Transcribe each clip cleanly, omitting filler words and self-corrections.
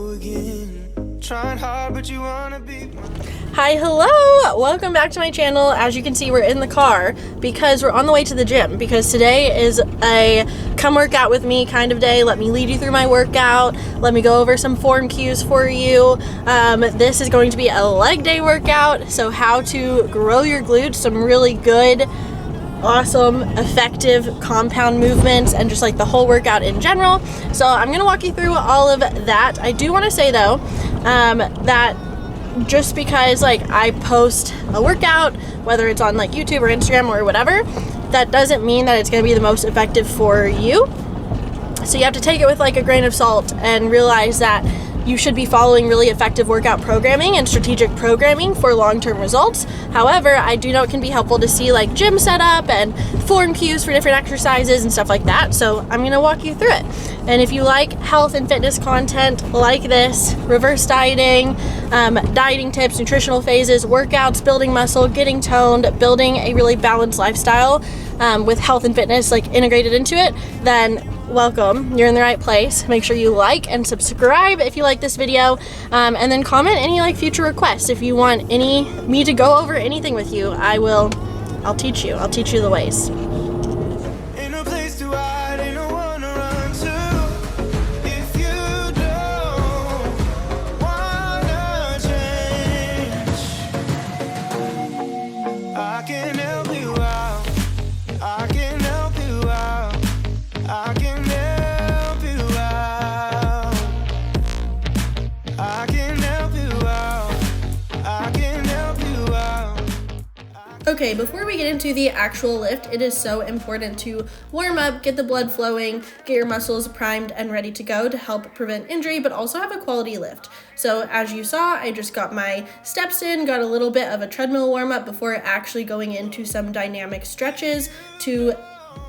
go again. Trying hard, but you wanna be. Hi, hello! Welcome back to my channel. As you can see, we're in the car because we're on the way to the gym, because today is a come work out with me kind of day. Let me lead you through my workout. Let me go over some form cues for you. This is going to be a leg day workout, so how to grow your glutes, some really good, awesome, effective compound movements, and just like the whole workout in general. So I'm gonna walk you through all of that. I do want to say though that just because like I post a workout, whether it's on like YouTube or Instagram or whatever, that doesn't mean that it's gonna be the most effective for you. So you have to take it with like a grain of salt and realize that you should be following really effective workout programming and strategic programming for long-term results. However, I do know it can be helpful to see like gym setup and form cues for different exercises and stuff like that. So I'm gonna walk you through it. And if you like health and fitness content like this, reverse dieting, dieting tips, nutritional phases, workouts, building muscle, getting toned, building a really balanced lifestyle with health and fitness like integrated into it, then welcome, you're in the right place. Make sure you like and subscribe if you like this video, and then comment any like future requests. If you want me to go over anything with you, I'll teach you the ways. Ain't no place to hide, ain't no one to run to. If you don't wanna change, I can help you out. I can help you out. I can help you out. I can help you out. I can help you out. Okay, before we get into the actual lift, it is so important to warm up, get the blood flowing, get your muscles primed and ready to go to help prevent injury, but also have a quality lift. So as you saw, I just got my steps in, got a little bit of a treadmill warm up before actually going into some dynamic stretches to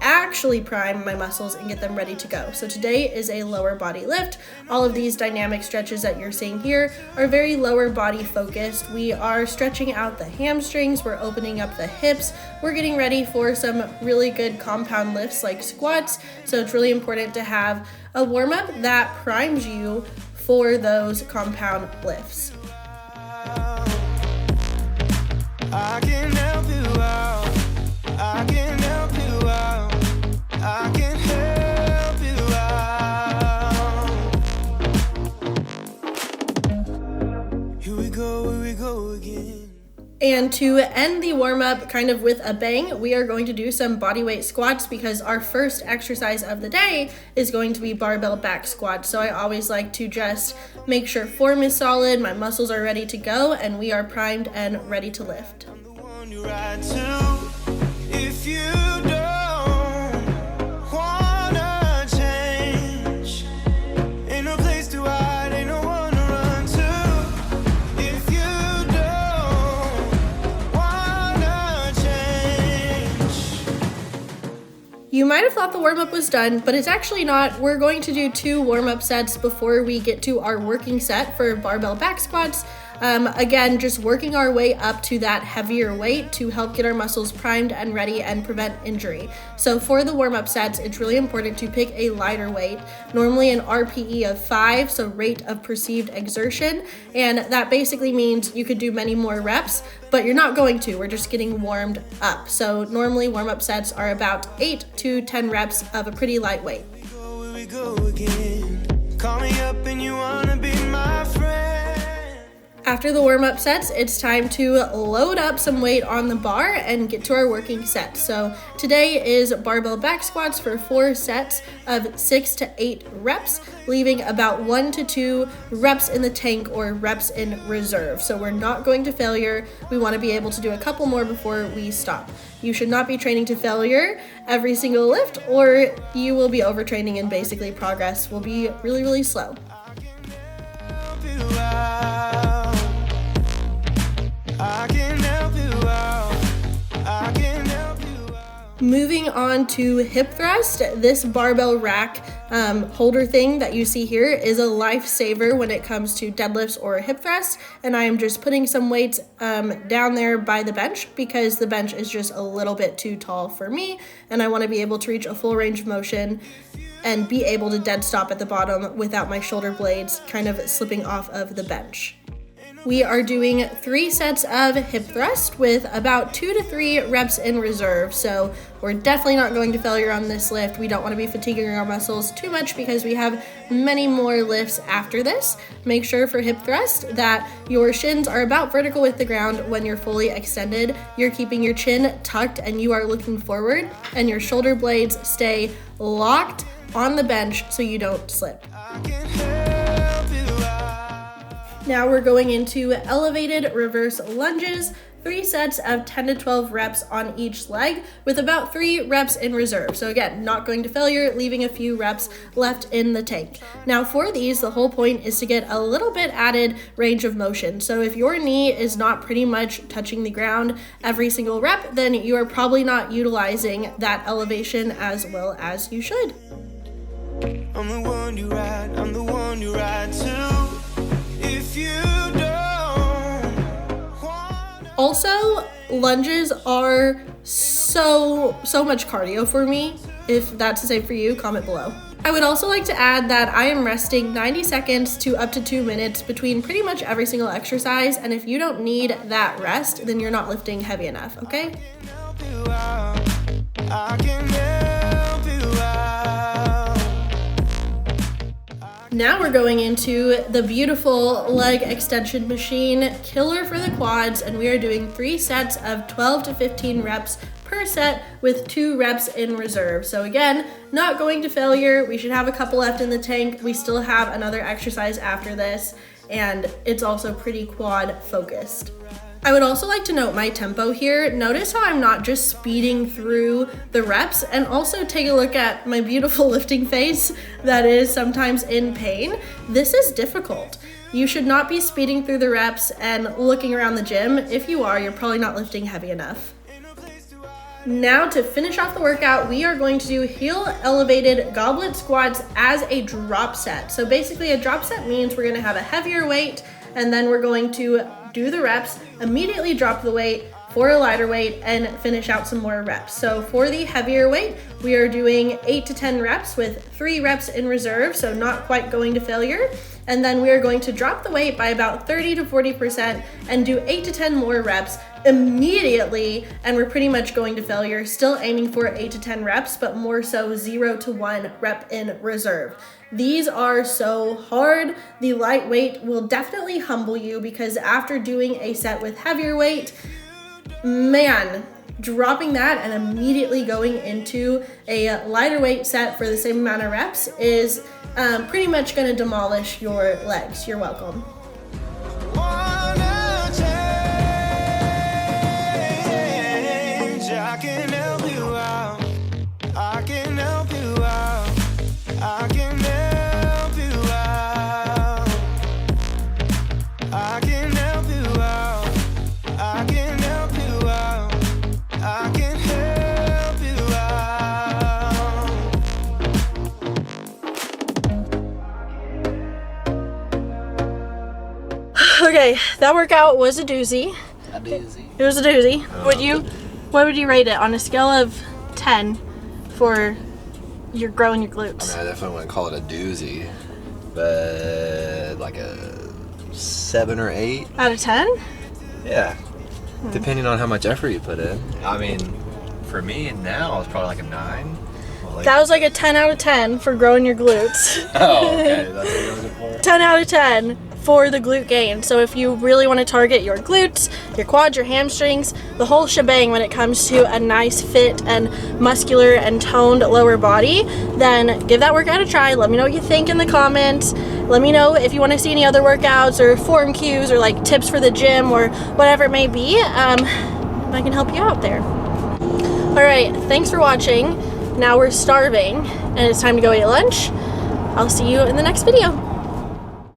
actually prime my muscles and get them ready to go. So today is a lower body lift. All of these dynamic stretches that you're seeing here are very lower body focused. We are stretching out the hamstrings, we're opening up the hips, we're getting ready for some really good compound lifts like squats. So it's really important to have a warm-up that primes you for those compound lifts. I can help you out. I can help you out. I can help you out. Here we go again. And to end the warm-up kind of with a bang, we are going to do some bodyweight squats because our first exercise of the day is going to be barbell back squats. So I always like to just make sure form is solid, my muscles are ready to go, and we are primed and ready to lift. I'm the one you ride to. If you don't wanna change, ain't no place to hide, ain't no one to run to. If you don't wanna change. You might have thought the warm-up was done, but it's actually not. We're going to do 2 warm-up sets before we get to our working set for barbell back squats. Again, just working our way up to that heavier weight to help get our muscles primed and ready and prevent injury. So for the warm-up sets, it's really important to pick a lighter weight, normally an RPE of 5, so rate of perceived exertion, and that basically means you could do many more reps, but you're not going to. We're just getting warmed up. So normally warm-up sets are about 8 to 10 reps of a pretty light weight. Here we go again. Call me up and you wanna be my friend. After the warm-up sets, it's time to load up some weight on the bar and get to our working set. So today is barbell back squats for 4 sets of 6 to 8 reps, leaving about 1 to 2 reps in the tank or reps in reserve. So we're not going to failure. We want to be able to do a couple more before we stop. You should not be training to failure every single lift, or you will be overtraining and basically progress will be really, really slow. Help you out. I can help you out. I can help you out. Moving on to hip thrust, this barbell rack holder thing that you see here is a lifesaver when it comes to deadlifts or hip thrusts, and I am just putting some weights down there by the bench because the bench is just a little bit too tall for me and I want to be able to reach a full range of motion and be able to dead stop at the bottom without my shoulder blades kind of slipping off of the bench. We are doing 3 sets of hip thrust with about 2 to 3 reps in reserve. So we're definitely not going to failure on this lift. We don't want to be fatiguing our muscles too much because we have many more lifts after this. Make sure for hip thrust that your shins are about vertical with the ground when you're fully extended. You're keeping your chin tucked and you are looking forward, and your shoulder blades stay locked on the bench so you don't slip. Now we're going into elevated reverse lunges, 3 sets of 10 to 12 reps on each leg with about 3 reps in reserve. So again, not going to failure, leaving a few reps left in the tank. Now for these, the whole point is to get a little bit added range of motion. So if your knee is not pretty much touching the ground every single rep, then you are probably not utilizing that elevation as well as you should. I'm the one you ride, I'm the one you ride to. If you don't wanna... Also, lunges are so much cardio for me. If that's the same for you, comment below. I would also like to add that I am resting 90 seconds to up to 2 minutes between pretty much every single exercise, and if you don't need that rest, then you're not lifting heavy enough, okay? I can help you out. Now we're going into the beautiful leg extension machine, killer for the quads, and we are doing 3 sets of 12 to 15 reps per set with 2 reps in reserve. So again, not going to failure. We should have a couple left in the tank. We still have another exercise after this, and it's also pretty quad focused. I would also like to note my tempo here. Notice how I'm not just speeding through the reps, and also take a look at my beautiful lifting face that is sometimes in pain. This is difficult. You should not be speeding through the reps and looking around the gym. If you are, you're probably not lifting heavy enough. Now to finish off the workout, we are going to do heel elevated goblet squats as a drop set. So basically a drop set means we're gonna have a heavier weight, and then we're going to do the reps, immediately drop the weight for a lighter weight, and finish out some more reps. So for the heavier weight, we are doing 8 to 10 reps with 3 reps in reserve, so not quite going to failure. And then we are going to drop the weight by about 30 to 40% and do 8 to 10 more reps immediately, and we're pretty much going to failure, still aiming for 8 to 10 reps, but more so 0 to 1 rep in reserve. These are so hard. The light weight will definitely humble you, because after doing a set with heavier weight, man, dropping that and immediately going into a lighter weight set for the same amount of reps is pretty much gonna demolish your legs. You're welcome. Wanna change, I can help you out. I can help you out. I can help you out. I can help you out. I can help you out. I can help you out. Okay, that workout was a doozy. A doozy. It was a doozy. What would you rate it on a scale of 10 for your growing your glutes? I mean, I definitely wouldn't call it a doozy, but like a 7 or 8 out of 10? Yeah, depending on how much effort you put in. I mean, for me now, it's probably like a 9. Well, That was like a 10 out of 10 for growing your glutes. Oh, okay, that's what you're looking for. 10 out of 10 for the glute gain. So if you really want to target your glutes, your quads, your hamstrings, the whole shebang when it comes to a nice fit and muscular and toned lower body, then give that workout a try. Let me know what you think in the comments. Let me know if you want to see any other workouts or form cues or like tips for the gym or whatever it may be. I can help you out there. All right, thanks for watching. Now we're starving and it's time to go eat lunch. I'll see you in the next video.